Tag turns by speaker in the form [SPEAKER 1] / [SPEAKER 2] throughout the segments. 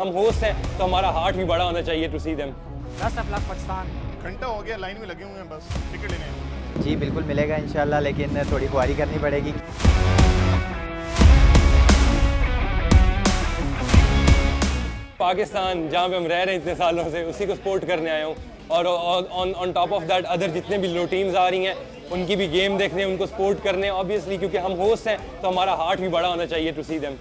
[SPEAKER 1] हम होस्ट हैं तो हमारा हार्ट भी बड़ा होना चाहिए to see them.
[SPEAKER 2] Best of luck Pakistan.
[SPEAKER 3] घंटा हो गया लाइन में लगे हुए हैं, बस टिकट लेने हैं।
[SPEAKER 4] जी बिल्कुल मिलेगा इंशाल्लाह, लेकिन थोड़ी ख्वारी करनी पड़ेगी।
[SPEAKER 1] पाकिस्तान जहाँ पे हम रह रहे हैं इतने सालों से, उसी को सपोर्ट करने आया हूँ। और on top of that other जितने भी लो टीम्स आ रही हैं उनकी भी गेम देखने, उनको सपोर्ट करने, ऑब्वियसली क्योंकि हम होस्ट हैं तो हमारा हार्ट भी बड़ा होना चाहिए टू सी देम।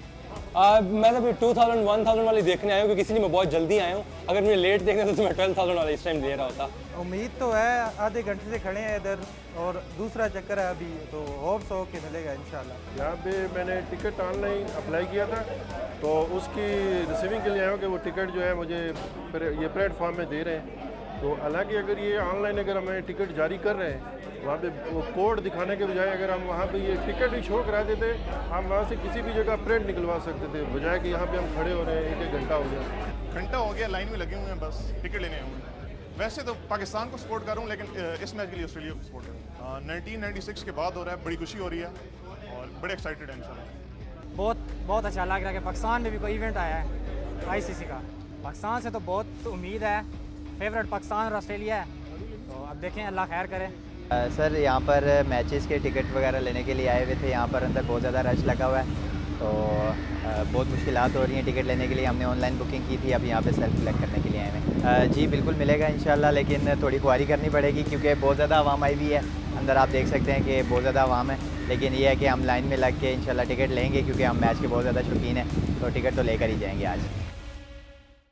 [SPEAKER 1] मैं तो 2000-1000 वाले देखने आया हूँ क्योंकि इसलिए मैं बहुत जल्दी आया हूँ। अगर मुझे लेट देखने तो मैं 12,000 वाला इस टाइम दे रहा होता।
[SPEAKER 5] उम्मीद तो है, आधे घंटे से खड़े हैं इधर और दूसरा चक्कर है अभी, तो होप्स हो के मिलेगा इंशाल्लाह।
[SPEAKER 6] यहाँ पे मैंने टिकट ऑनलाइन अप्लाई किया था, तो उसकी रिसीविंग के लिए आया हूँ कि वो टिकट जो है मुझे ये प्लेटफॉर्म में दे रहे हैं। तो हालांकि अगर ये ऑनलाइन अगर हमें टिकट जारी कर रहे हैं, वहाँ पे वो कोड दिखाने के बजाय अगर हम वहाँ पे ये टिकट ही शो करा देते, हम वहाँ से किसी भी जगह प्रिंट निकलवा सकते थे, बजाय कि यहाँ पे हम खड़े हो रहे हैं, एक घंटा हो गया।
[SPEAKER 3] घंटा हो गया लाइन में लगे हुए हैं, बस टिकट लेने आए हुए हैं। वैसे तो पाकिस्तान को सपोर्ट कर रहा हूँ, लेकिन इस मैच के लिए ऑस्ट्रेलिया को सपोर्ट कर रहा हूँ। 1996 के बाद हो रहा है, बड़ी खुशी हो रही है और बड़े एक्साइटेड हैं इंशाल्लाह।
[SPEAKER 2] बहुत अच्छा लग रहा है कि पाकिस्तान में भी कोई इवेंट आया है आईसीसी का। पाकिस्तान से तो बहुत उम्मीद है, फेवरेट पाकिस्तान और ऑस्ट्रेलिया है, तो अब देखें अल्लाह खैर करे।
[SPEAKER 4] सर यहाँ पर मैचेस के टिकट वगैरह लेने के लिए आए हुए थे, यहाँ पर अंदर बहुत ज़्यादा रश लगा हुआ है, तो बहुत मुश्किलात हो रही हैं टिकट लेने के लिए। हमने ऑनलाइन बुकिंग की थी, अब यहाँ पे सेल्फ कलेक्ट करने के लिए आए हैं। जी बिल्कुल मिलेगा इंशाल्लाह, लेकिन थोड़ी ख्वारी करनी पड़ेगी क्योंकि बहुत ज़्यादा आवाम आई हुई है। अंदर आप देख सकते हैं कि बहुत ज़्यादा आवाम है, लेकिन ये है कि हम लाइन में लग के इंशाल्लाह टिकट लेंगे क्योंकि हम मैच के बहुत ज़्यादा शौकीन हैं, तो टिकट तो लेकर ही जाएंगे आज।